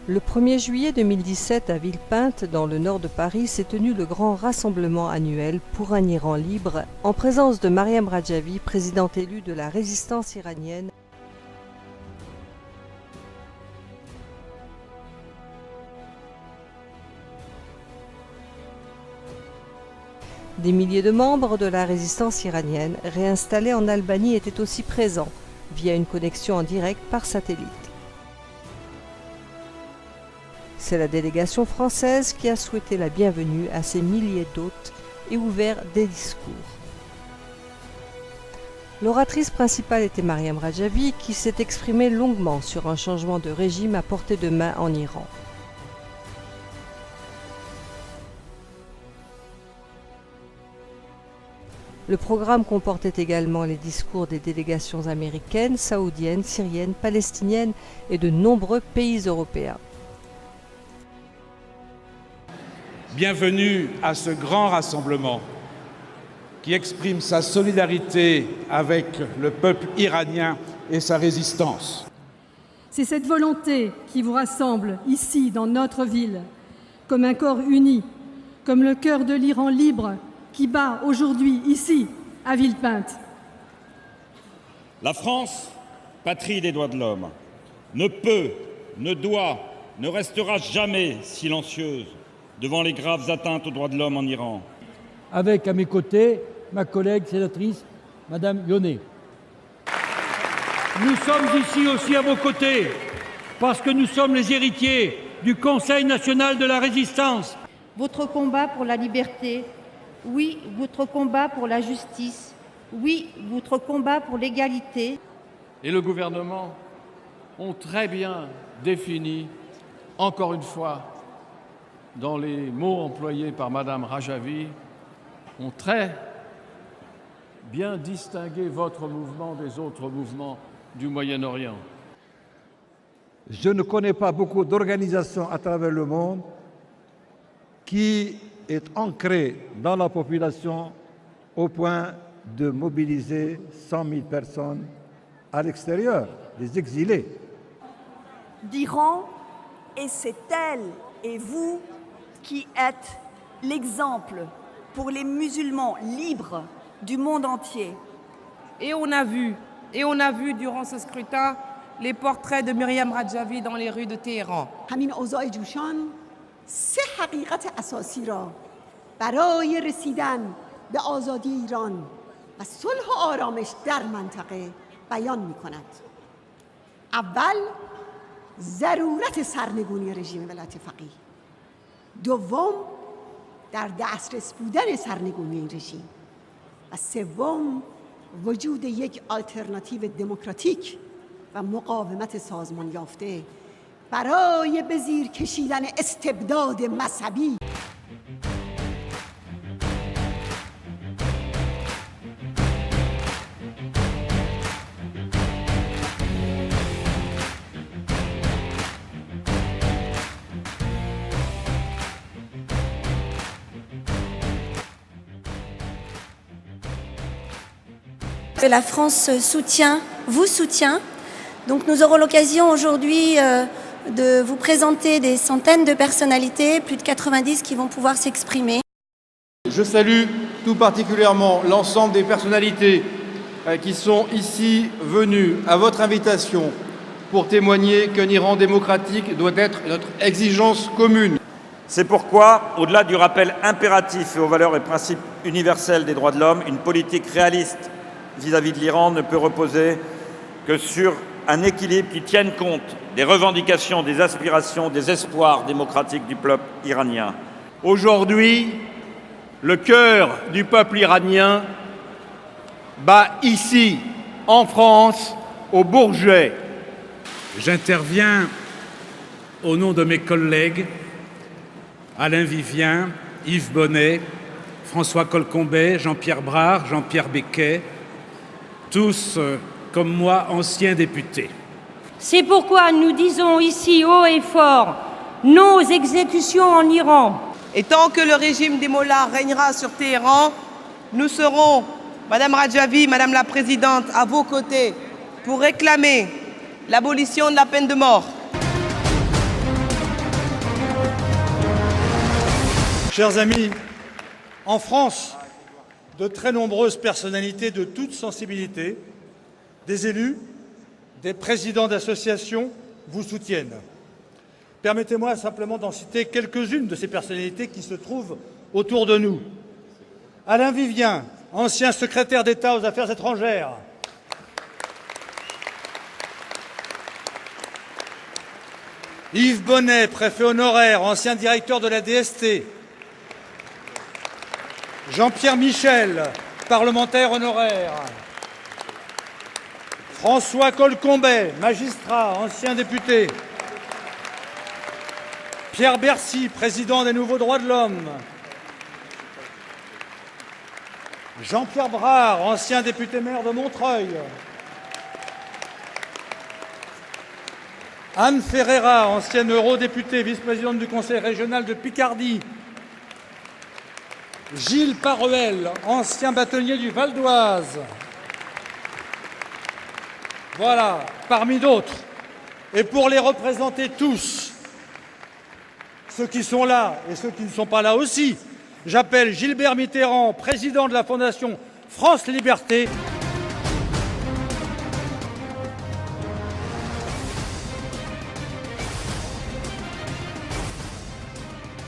Le 1er juillet 2017, à Villepinte, dans le nord de Paris, s'est tenu le grand rassemblement annuel pour un Iran libre, en présence de Mariam Rajavi, présidente élue de la résistance iranienne. Des milliers de membres de la résistance iranienne réinstallés en Albanie étaient aussi présents, via une connexion en direct par satellite. C'est la délégation française qui a souhaité la bienvenue à ces milliers d'hôtes et ouvert des discours. L'oratrice principale était Mariam Rajavi, qui s'est exprimée longuement sur un changement de régime à portée de main en Iran. Le programme comportait également les discours des délégations américaines, saoudiennes, syriennes, palestiniennes et de nombreux pays européens. Bienvenue à ce grand rassemblement qui exprime sa solidarité avec le peuple iranien et sa résistance. C'est cette volonté qui vous rassemble ici, dans notre ville, comme un corps uni, comme le cœur de l'Iran libre qui bat aujourd'hui, ici, à Villepinte. La France, patrie des droits de l'homme, ne peut, ne doit, ne restera jamais silencieuse devant les graves atteintes aux droits de l'homme en Iran. Avec à mes côtés ma collègue sénatrice, Madame Yoneh. Nous sommes ici aussi à vos côtés, parce que nous sommes les héritiers du Conseil national de la résistance. Votre combat pour la liberté, oui, votre combat pour la justice, oui, votre combat pour l'égalité. Et le gouvernement ont très bien défini, encore une fois, dans les mots employés par Madame Rajavi, ont très bien distingué votre mouvement des autres mouvements du Moyen-Orient. Je ne connais pas beaucoup d'organisations à travers le monde qui est ancrée dans la population au point de mobiliser 100 000 personnes à l'extérieur, des exilés. D'Iran, et c'est elle et vous qui êtes l'exemple pour les musulmans libres du monde entier. Et on a vu durant ce scrutin les portraits de Mariam Rajavi dans les rues de Téhéran. سه حقیقت اساسی را برای رسیدن به آزادی ایران و صلح و آرامش در منطقه بیان می‌کند. اول ضرورت سرنگونی رژیم ولایت فقیه. دوم در دسترس بودن سرنگونی این رژیم. و سوم وجود یک آلترناتیو دموکراتیک و مقاومت سازمان یافته برای به زیر کشیدن استبداد مذهبی. La France vous soutient. Donc nous aurons l'occasion aujourd'hui de vous présenter des centaines de personnalités, plus de 90 qui vont pouvoir s'exprimer. Je salue tout particulièrement l'ensemble des personnalités qui sont ici venues à votre invitation pour témoigner qu'un Iran démocratique doit être notre exigence commune. C'est pourquoi, au-delà du rappel impératif et aux valeurs et principes universels des droits de l'homme, une politique réaliste vis-à-vis de l'Iran ne peut reposer que sur un équilibre qui tienne compte des revendications, des aspirations, des espoirs démocratiques du peuple iranien. Aujourd'hui, le cœur du peuple iranien bat ici, en France, au Bourget. J'interviens au nom de mes collègues Alain Vivien, Yves Bonnet, François Colcombet, Jean-Pierre Brard, Jean-Pierre Becquet, tous, comme moi, anciens députés. C'est pourquoi nous disons ici haut et fort non aux exécutions en Iran. Et tant que le régime des mollahs régnera sur Téhéran, nous serons, Madame Rajavi, Madame la Présidente, à vos côtés pour réclamer l'abolition de la peine de mort. Chers amis, en France, de très nombreuses personnalités de toutes sensibilités, des élus, des présidents d'associations vous soutiennent. Permettez-moi simplement d'en citer quelques-unes de ces personnalités qui se trouvent autour de nous. Alain Vivien, ancien secrétaire d'État aux Affaires étrangères. Yves Bonnet, préfet honoraire, ancien directeur de la DST. Jean-Pierre Michel, parlementaire honoraire. François Colcombet, magistrat, ancien député. Pierre Bercy, président des Nouveaux Droits de l'Homme. Jean-Pierre Brard, ancien député-maire de Montreuil. Anne Ferreira, ancienne eurodéputée, vice-présidente du Conseil régional de Picardie. Gilles Paruel, ancien bâtonnier du Val d'Oise. Voilà, parmi d'autres. Et pour les représenter tous, ceux qui sont là et ceux qui ne sont pas là aussi, j'appelle Gilbert Mitterrand, président de la Fondation France Liberté.